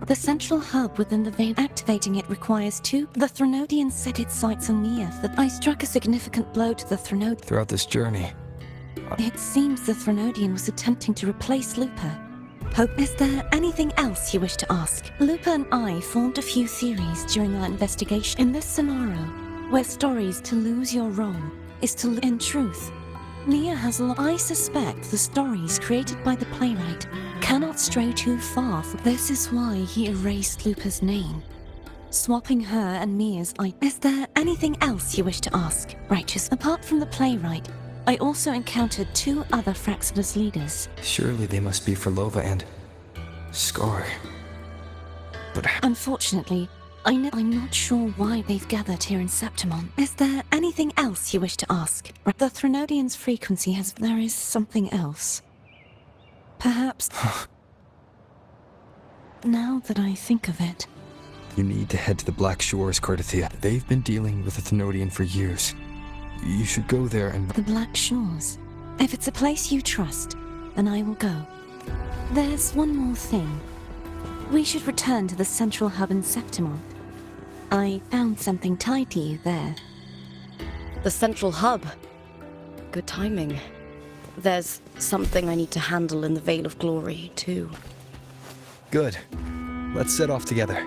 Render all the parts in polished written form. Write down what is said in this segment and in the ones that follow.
The central hub within the vein. Activating it requires two. The Threnodian set its sights on Mia. I struck a significant blow to the Threnodian. Throughout this journey, It seems the Threnodian was attempting to replace Lupa. Hope, is there anything else you wish to ask? Lupa and I formed a few theories during our investigation. In this scenario, where stories to lose your role is to in truth, Mia has I suspect the stories created by the playwright cannot stray too far. This is why he erased Lupa's name, swapping her and Mia's. Is there anything else you wish to ask? Righteous. Apart from the playwright, I also encountered two other Fraxidus leaders. surely they must be Frolova and Scar. But Unfortunately, I'm not sure why they've gathered here in Septimon. Is there anything else you wish to ask? The Threnodian's frequency has... There is something else. Perhaps... Now that I think of it... you need to head to the Black Shores, Cardathia. They've been dealing with the Thenodian for years. You should go there and... The Black Shores. If it's a place you trust, then I will go. There's one more thing. We should return to the central hub in Septimon. I found something tied to you there. The central hub. Good timing. There's something I need to handle in the Veil of Glory, too. Good. Let's set off together.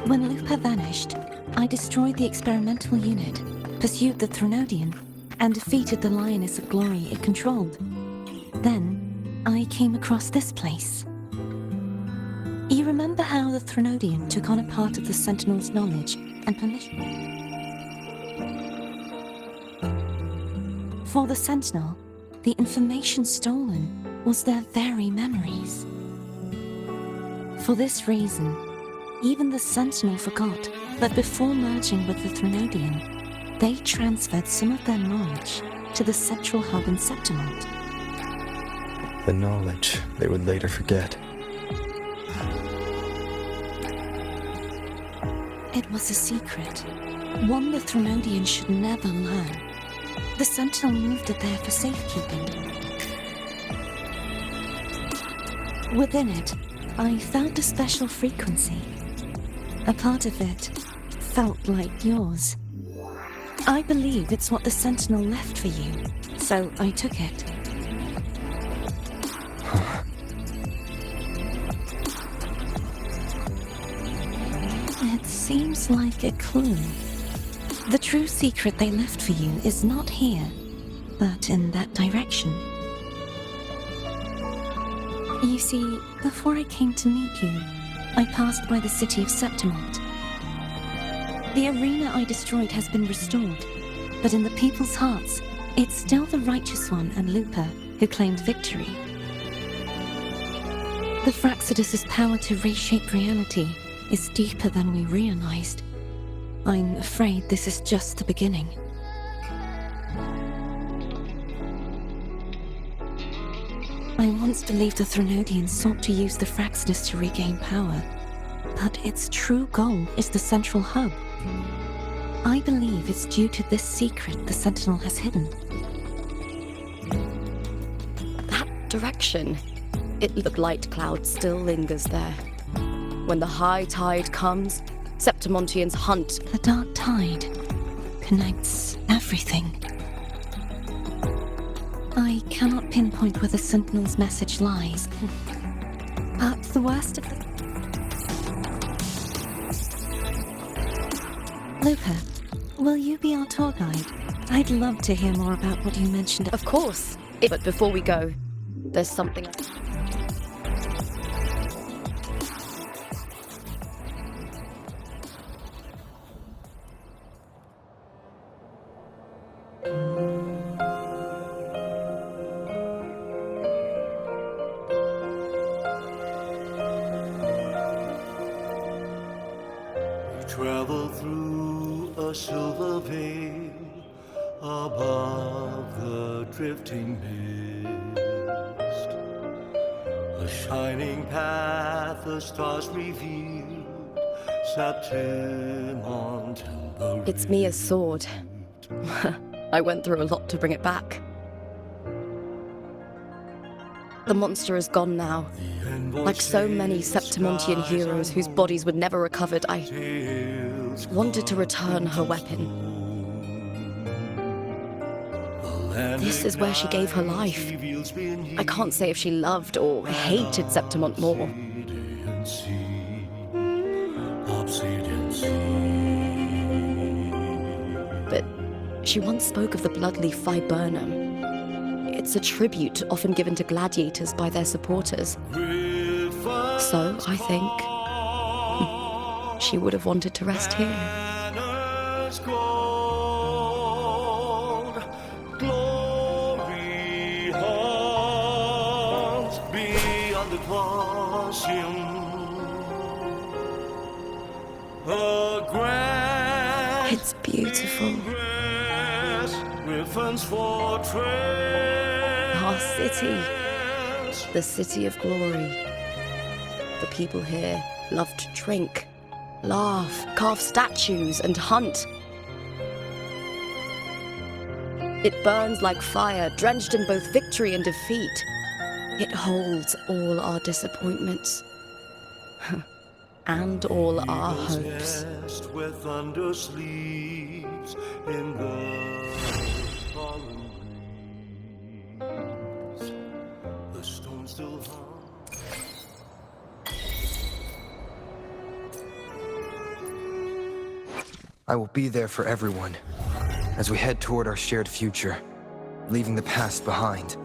When Lupa vanished, I destroyed the experimental unit, pursued the Threnodian, and defeated the Lioness of Glory it controlled. Then, I came across this place. You remember how the Threnodian took on a part of the Sentinel's knowledge and permission? For the Sentinel, the information stolen was their very memories. For this reason, even the Sentinel forgot that before merging with the Threnodian, they transferred some of their knowledge to the central hub in Septimont. The knowledge they would later forget. It was a secret, one the Threnodian should never learn. The Sentinel moved it there for safekeeping. Within it, I found a special frequency. A part of it felt like yours. I believe it's what the Sentinel left for you, so I took it. It seems like a clue. The true secret they left for you is not here, but in that direction. You see, before I came to meet you, I passed by the city of Septimont. The arena I destroyed has been restored, but in the people's hearts, it's still the Righteous One and Lupa who claimed victory. The Fraxidus' power to reshape reality is deeper than we realized. I'm afraid this is just the beginning. I once believed the Threnodians sought to use the Fraxidus to regain power, but its true goal is the central hub. I believe it's due to this secret the Sentinel has hidden. That direction. The light cloud still lingers there. When the high tide comes, Septimontians hunt. The dark tide connects everything. I cannot pinpoint where the Sentinel's message lies, but the worst of it... Lupa, will you be our tour guide? I'd love to hear more about what you mentioned. Of course. But before we go, there's something... travel through a silver veil above the drifting mist. A shining path, the stars revealed, Septimont and the It's Mia's sword. I went through a lot to bring it back. The monster is gone now. Like so many Septimontian heroes whose bodies were never recovered, I wanted to return her weapon. This is where she gave her life. I can't say if she loved or hated Septimont more. But she once spoke of the bloodleaf viburnum. It's a tribute often given to gladiators by their supporters. So, I think, she would have wanted to rest here. Glory haunts beyond the Colosseum. A grand It's beautiful. Griffin's fortress. Our city. The city of glory. The people here love to drink, laugh, carve statues, and hunt. It burns like fire, drenched in both victory and defeat. It holds all our disappointments. And all our hopes. Nest where thunder sleeps in the fallen breeze. The stone still hung. I will be there for everyone as we head toward our shared future, leaving the past behind.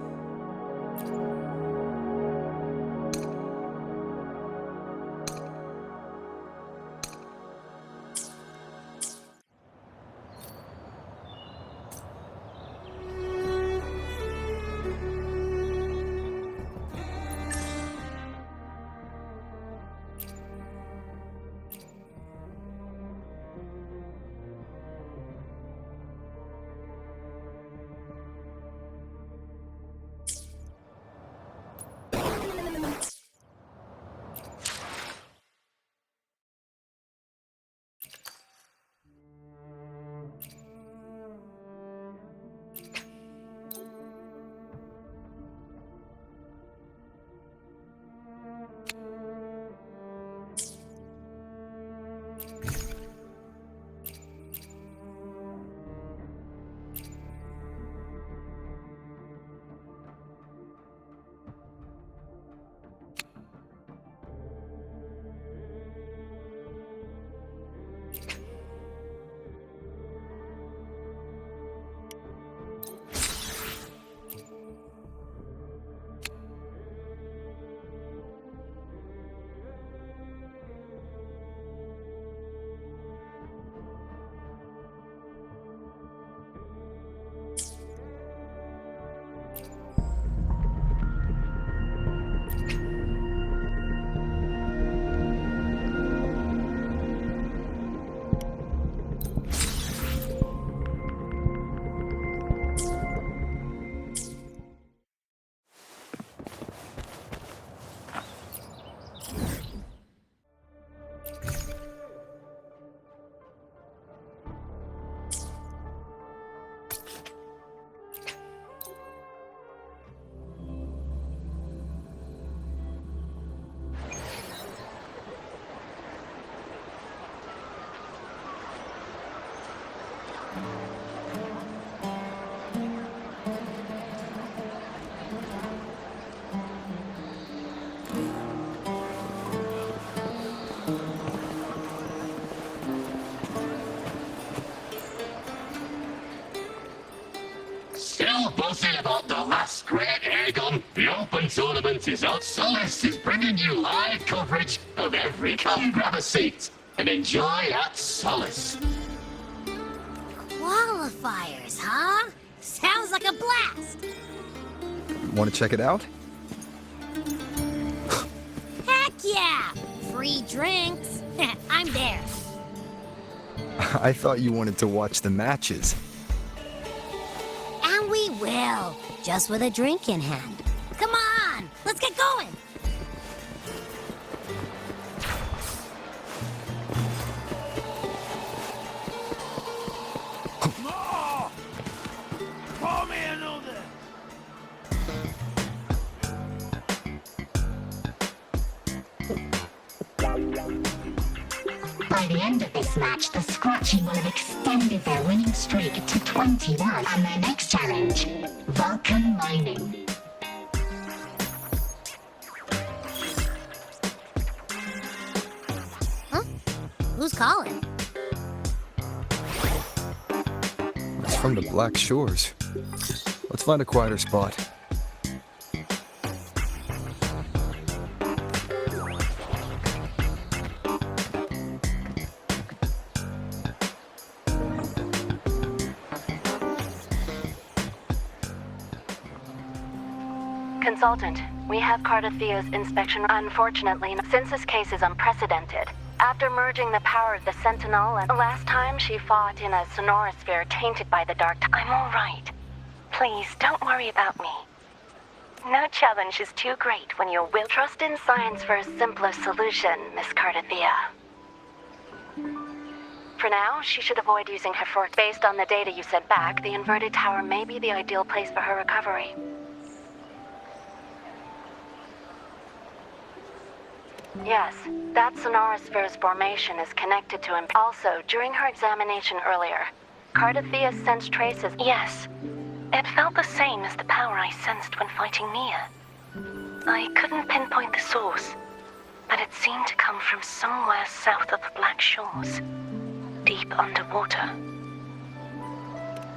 Still buzzing about the last great Aegon, the Open Tournament is on. Solace is bringing you live coverage of every. Come grab a seat and enjoy at Solace. Qualifiers, huh? Sounds like a blast! Want to check it out? Heck yeah! Free drinks! I'm there. I thought you wanted to watch the matches. And we will, just with a drink in hand. Come on, let's get going. By the end of this match, the Scratchy will have extended their winning streak to 21, and their next challenge, Vulcan Mining. Huh? Who's calling? It's from the Black Shores. Let's find a quieter spot. Consultant, we have Cardathea's inspection. Unfortunately, since this case is unprecedented, after merging the power of the Sentinel and last time she fought in a sonorosphere tainted by the dark, I'm all right. Please, don't worry about me. No challenge is too great when you will trust in science for a simpler solution, Miss Cardathea. For now, she should avoid using her force. Based on the data you sent back, the inverted tower may be the ideal place for her recovery. Yes, that sonorosphere's formation is connected to him. Also, during her examination earlier, Cardathea sensed traces. Yes, it felt the same as the power I sensed when fighting Mia. I couldn't pinpoint the source, but it seemed to come from somewhere south of the Black Shores, deep underwater.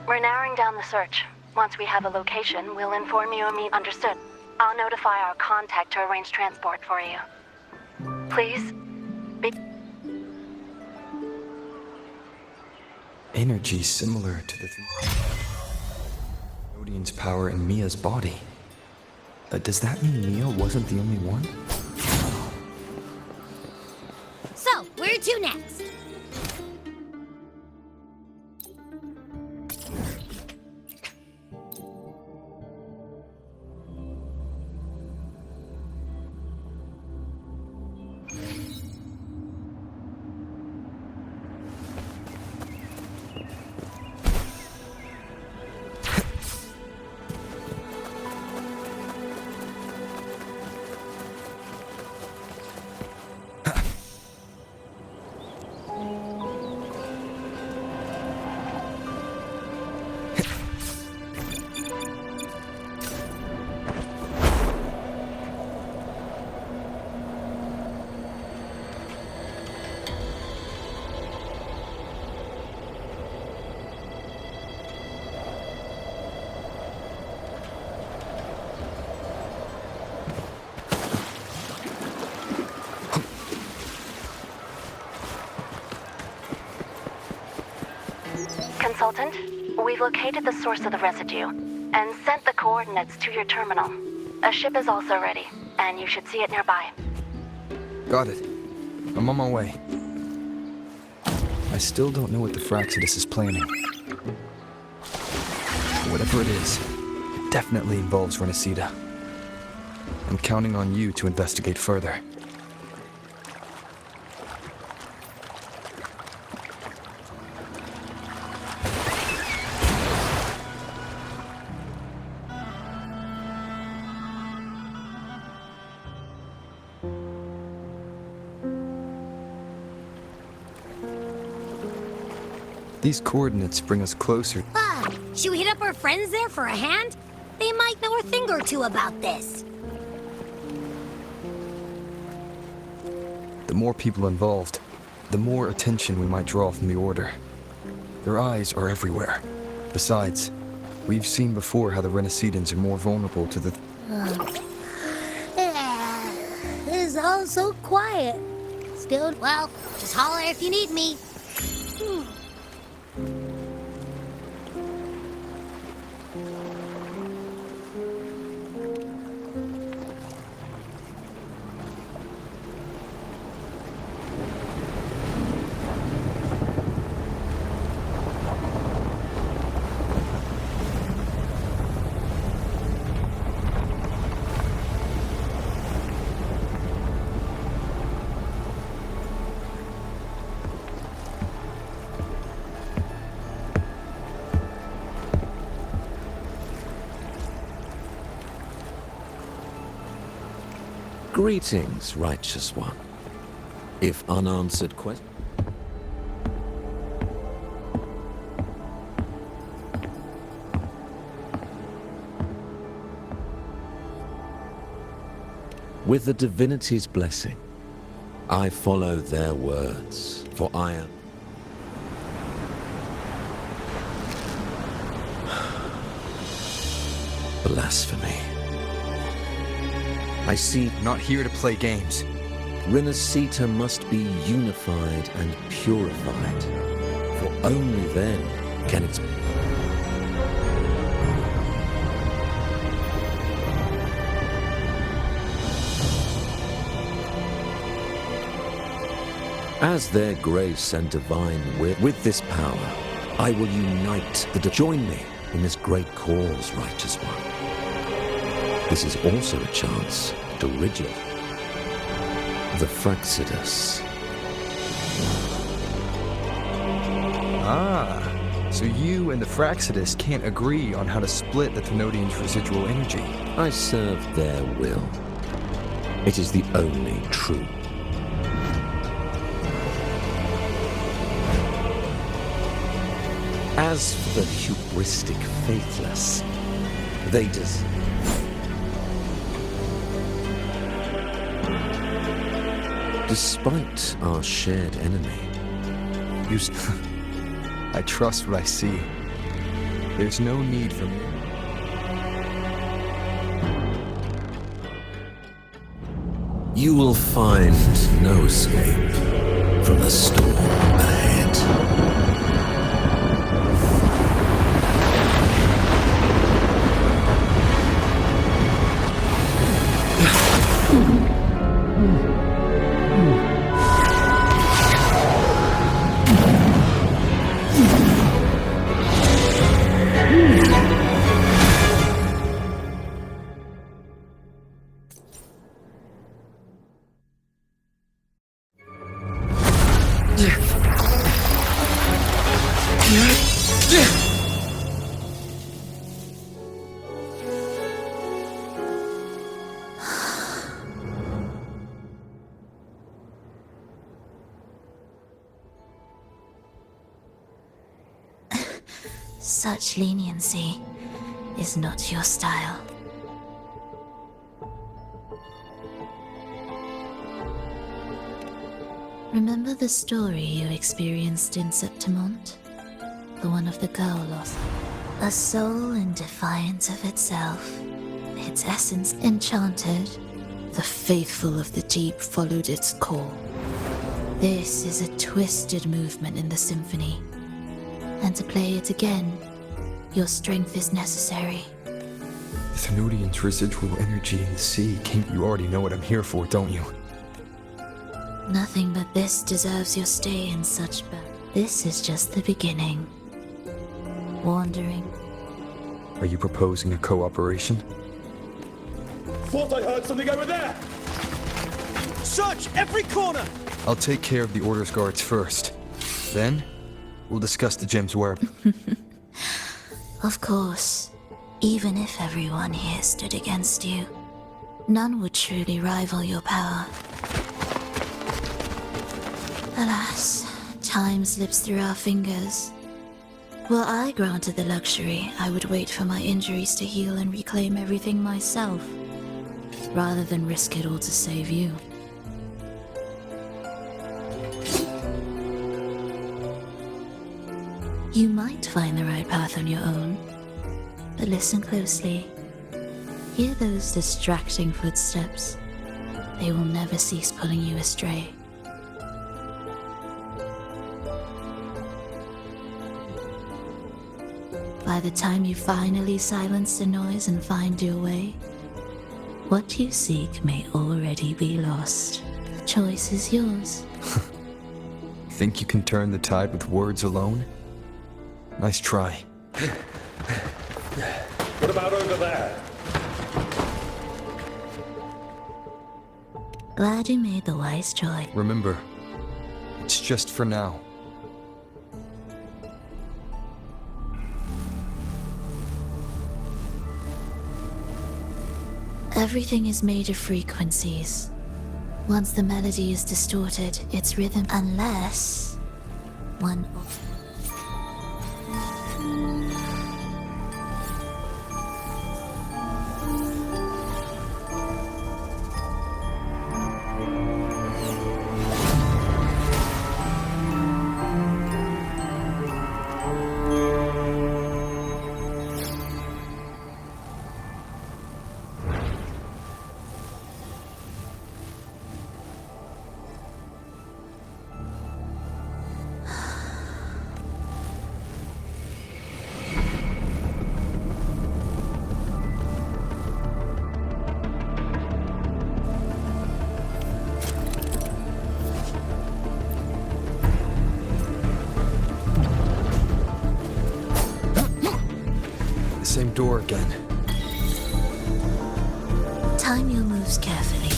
We're narrowing down the search. Once we have a location, we'll inform you. Understood. I'll notify our contact to arrange transport for you. Please, be... Energy similar to the Odin's power in Mia's body. Does that mean Mia wasn't the only one? So, where to next? Consultant, we've located the source of the residue and sent the coordinates to your terminal. A ship is also ready, and you should see it nearby. Got it. I'm on my way. I still don't know what the Fraxidus is planning. Whatever it is, it definitely involves Renacida. I'm counting on you to investigate further. These coordinates bring us closer. Should we hit up our friends there for a hand? They might know a thing or two about this. The more people involved, the more attention we might draw from the Order. Their eyes are everywhere. Besides, we've seen before how the Renacidans are more vulnerable to the... It's all so quiet. Still, well, just holler if you need me. Greetings, righteous one. If unanswered questions... With the divinity's blessing, I follow their words, for I am... Blasphemy. I see Not here to play games. Renacita must be unified and purified, for only then can its... As their grace and divine will, with this power, I will unite the... Join me in this great cause, righteous one. This is also a chance to rid you. The Fraxidus. Ah, so you and the Fraxidus can't agree on how to split the Thenodian's residual energy. I serve their will. It is the only true. As for the hubristic faithless, they just... Despite our shared enemy, I trust what I see. There's no need for me. you will find no escape from the storm ahead. Such leniency is not your style. Remember the story you experienced in Septimont? The one of the girl lost. A soul in defiance of itself, its essence enchanted. The faithful of the deep followed its call. This is a twisted movement in the symphony. And to play it again, your strength is necessary. The Thenodian's residual energy in the sea. You already know what I'm here for, don't you? Nothing but this deserves your stay in such This is just the beginning. Wandering. Are you proposing a cooperation? Thought I heard something over there! Search every corner! I'll take care of the Order's guards first. Then, we'll discuss the gem's where. Of course. Even if everyone here stood against you, none would truly rival your power. Alas, time slips through our fingers. Were I granted the luxury, I would wait for my injuries to heal and reclaim everything myself, rather than risk it all to save you. You might find the right path on your own, but listen closely. Hear those distracting footsteps. They will never cease pulling you astray. By the time you finally silence the noise and find your way, what you seek may already be lost. The choice is yours. Think you can turn the tide with words alone? Nice try. What about over there? Glad you made the wise choice. Remember, it's just for now. Everything is made of frequencies. Once the melody is distorted, its rhythm, unless one. Same door again. Time your moves carefully.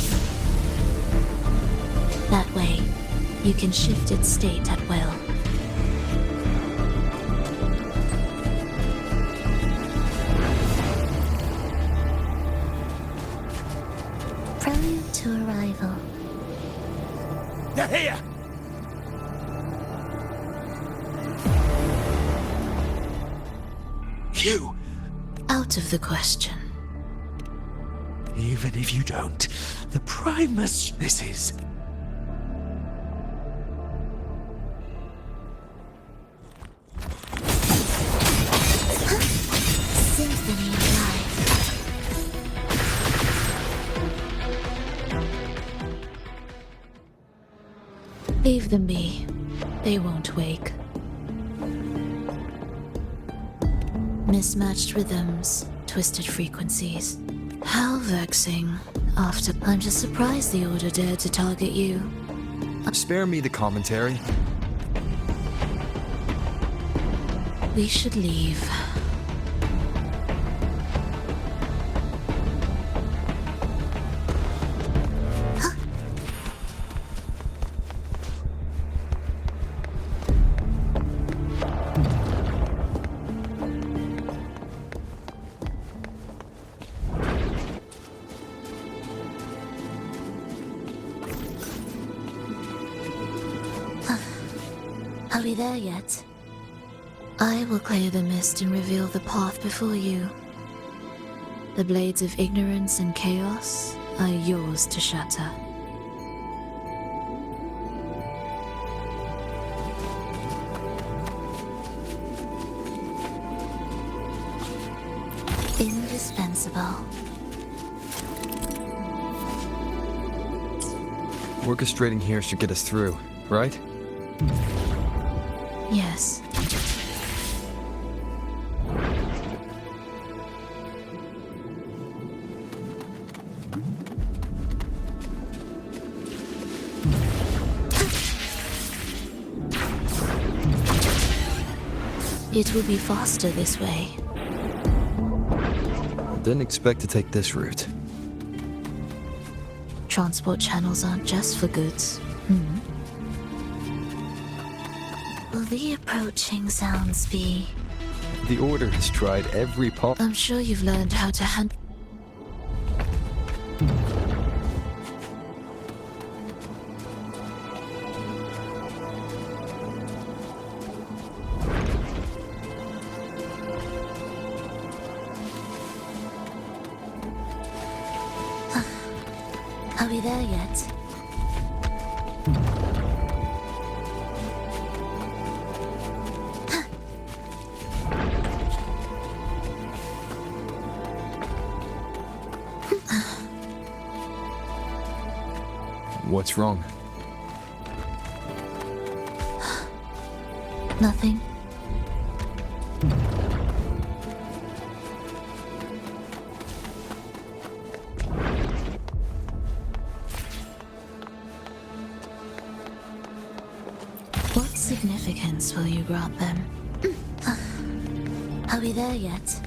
That way, you can shift its state at will. Prelude to arrival. They're here! You! Out of the question. Even if you don't, the Primus. This is. Symphony of life. Leave them be. They won't wake. Mismatched rhythms, twisted frequencies. How vexing. I'm just surprised the Order dared to target you. Spare me the commentary. We should leave. Are we there yet? I will clear the mist and reveal the path before you. The blades of ignorance and chaos are yours to shatter. Indispensable. Orchestrating here should get us through, right? Yes. It will be faster this way. Didn't expect to take this route. Transport channels aren't just for goods. Will the approaching sounds be? The Order has tried every I'm sure you've learned how to handle. Are we there yet? What's wrong? Nothing. What significance will you grant them? Are we there yet?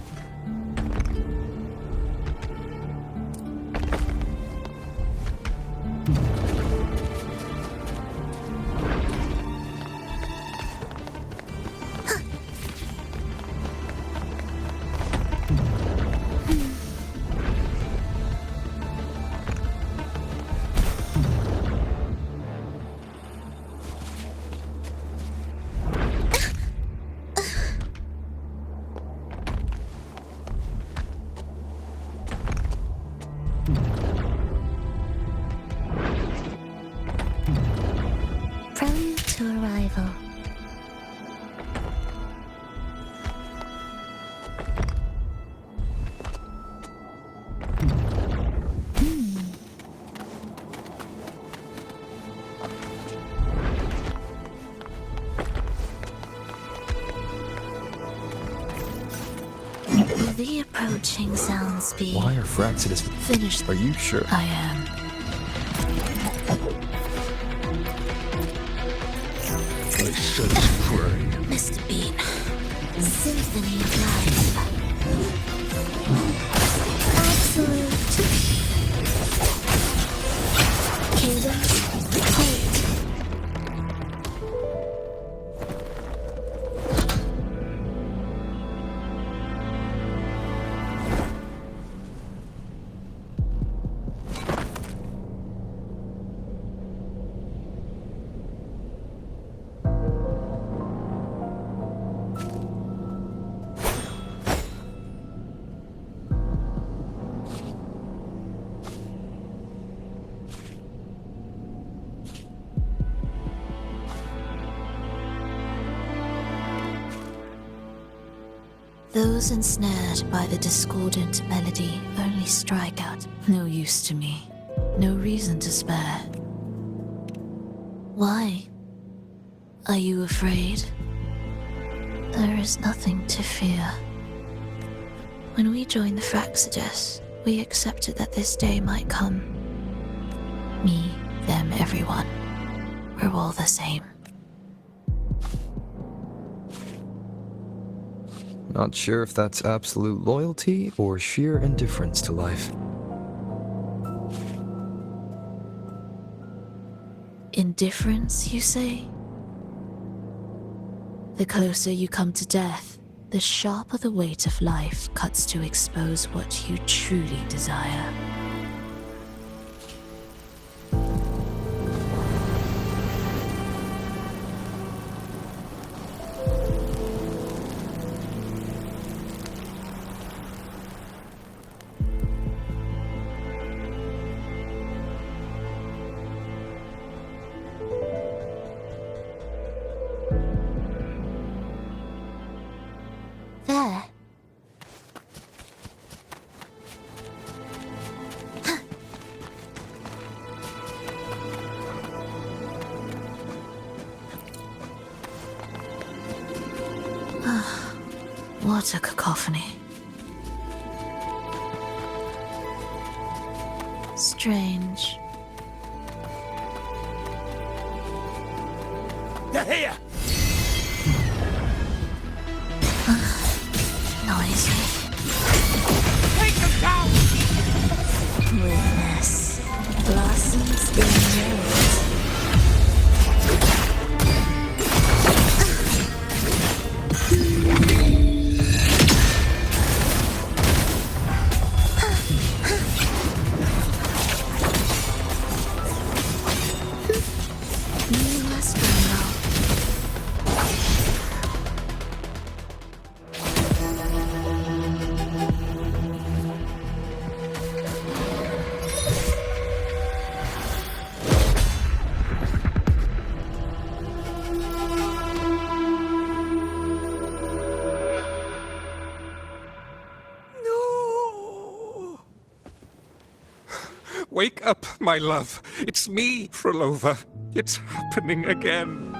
Welcome to arrival. The approaching sounds be Why are Fraxidus... finished. Are you sure? I am. I sense prey. Mr. Bean. Symphony of Life. Absolute. Cadence. Hold. Those ensnared by the discordant melody only strike out. No use to me. No reason to spare. Why? Are you afraid? There is nothing to fear. When we joined the Fraxidus, we accepted that this day might come. Me, them, everyone. We're all the same. Not sure if that's absolute loyalty or sheer indifference to life. Indifference, you say? The closer you come to death, the sharper the weight of life cuts to expose what you truly desire. There. What a cacophony. Strange. They're here! Noisy. Take them down! Witness. Blossoms in yours. You must know. No! Wake up, my love. It's me, Frolova. It's happening again.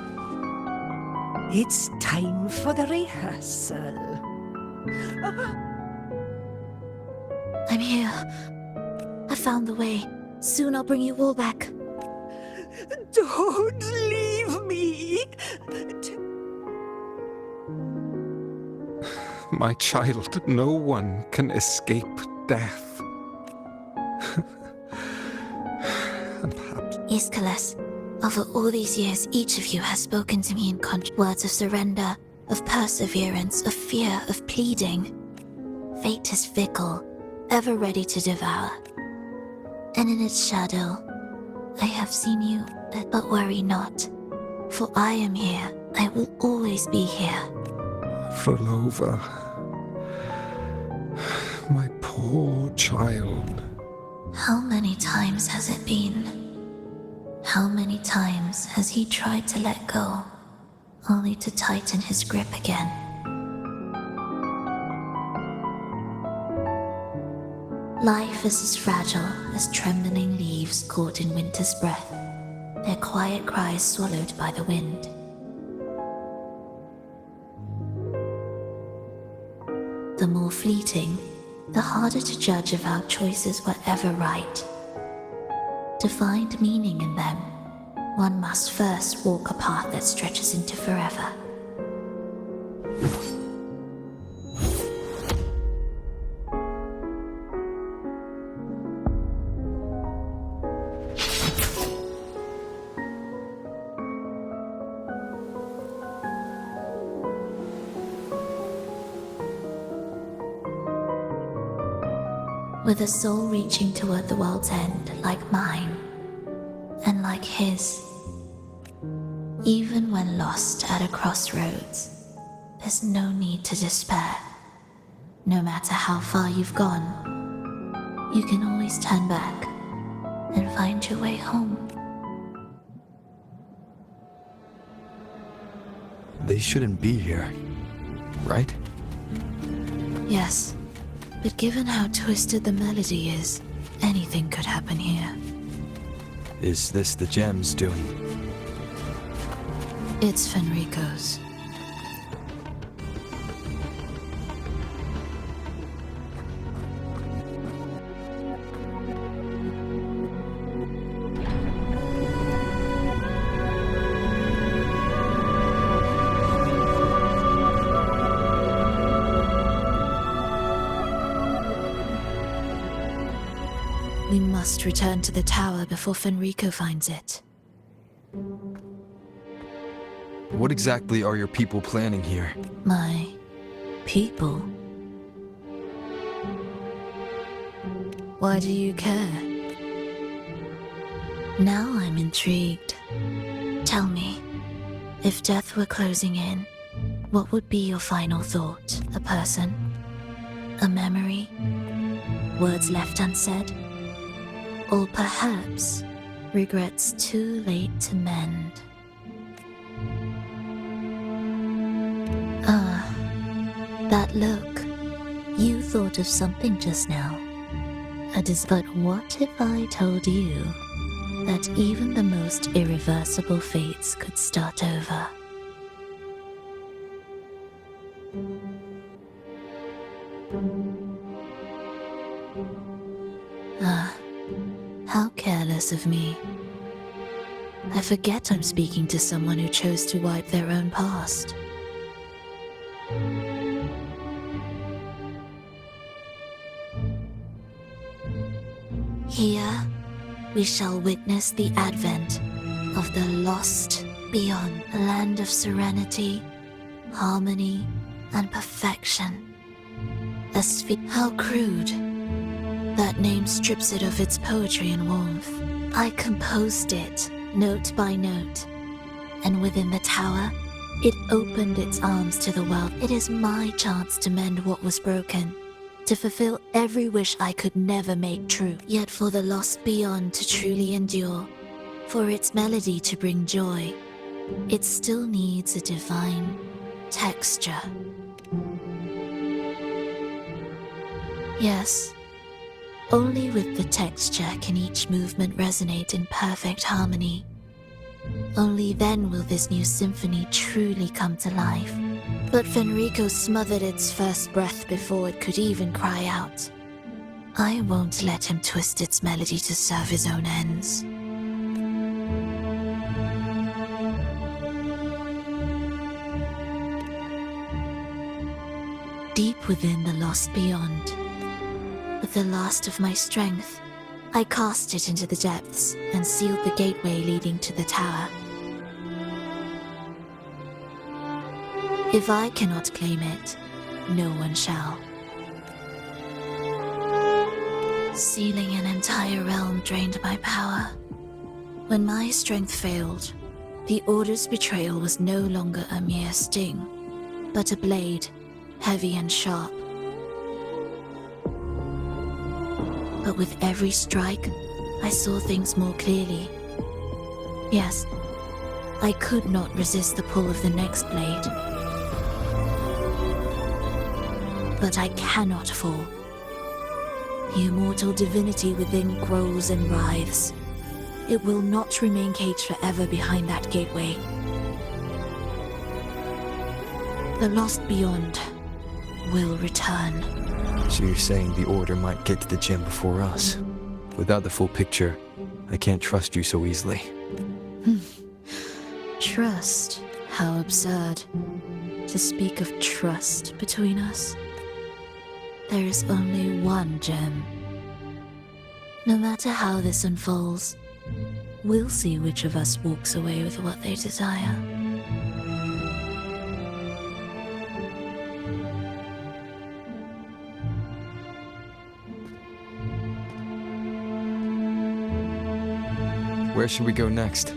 It's time for the rehearsal. I'm here. I found the way. Soon I'll bring you all back. Don't leave me! My child, no one can escape death. And perhaps Iskalas, over all these years, each of you has spoken to me in words of surrender, of perseverance, of fear, of pleading. Fate is fickle, ever ready to devour. And in its shadow, I have seen you, but worry not. For I am here. I will always be here. Frolova. My poor child. How many times has it been? How How many times has he tried to let go, only to tighten his grip again? Life is as fragile as trembling leaves caught in winter's breath, their quiet cries swallowed by the wind. The more fleeting, the harder to judge if our choices were ever right. To find meaning in them, one must first walk a path that stretches into forever. With a soul reaching toward the world's end like mine, and like his, even when lost at a crossroads, there's no need to despair. No matter how far you've gone, you can always turn back and find your way home. They shouldn't be here, right? Yes, but given how twisted the melody is, anything could happen here. Is this the gem's doing? It's Fenrico's. We must return to the tower before Fenrico finds it. What exactly are your people planning here? My people? Why do you care? Now I'm intrigued. Tell me, if death were closing in, what would be your final thought? A person? A memory? Words left unsaid? Or perhaps regrets too late to mend? Ah, that look. You thought of something just now. But what if I told you that even the most irreversible fates could start over? Ah, how careless of me. I forget I'm speaking to someone who chose to wipe their own past. Here, we shall witness the advent of the lost beyond, a land of serenity, harmony, and perfection. How crude. That name strips it of its poetry and warmth. I composed it, note by note, and within the tower, it opened its arms to the world. It is my chance to mend what was broken, to fulfill every wish I could never make true. Yet for the lost beyond to truly endure, for its melody to bring joy, it still needs a divine texture. Yes, only with the texture can each movement resonate in perfect harmony. Only then will this new symphony truly come to life. But Fenrico smothered its first breath before it could even cry out. I won't let him twist its melody to serve his own ends. Deep within the lost beyond, with the last of my strength, I cast it into the depths and sealed the gateway leading to the tower. If I cannot claim it, no one shall. Sealing an entire realm drained my power. When my strength failed, the Order's betrayal was no longer a mere sting, but a blade, heavy and sharp. But with every strike, I saw things more clearly. Yes, I could not resist the pull of the next blade. But I cannot fall. The immortal divinity within grows and writhes. It will not remain caged forever behind that gateway. The lost beyond will return. So you're saying the Order might get to the gem before us? Without the full picture, I can't trust you so easily. Trust? How absurd. To speak of trust between us. There is only one gem. No matter how this unfolds, we'll see which of us walks away with what they desire. Where should we go next?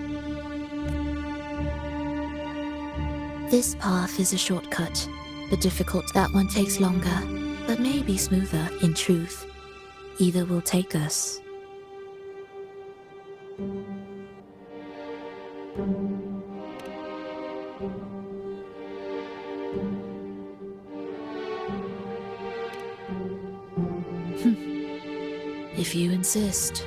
This path is a shortcut. The difficult, that one takes longer, but may be smoother in truth. Either will take us. If you insist.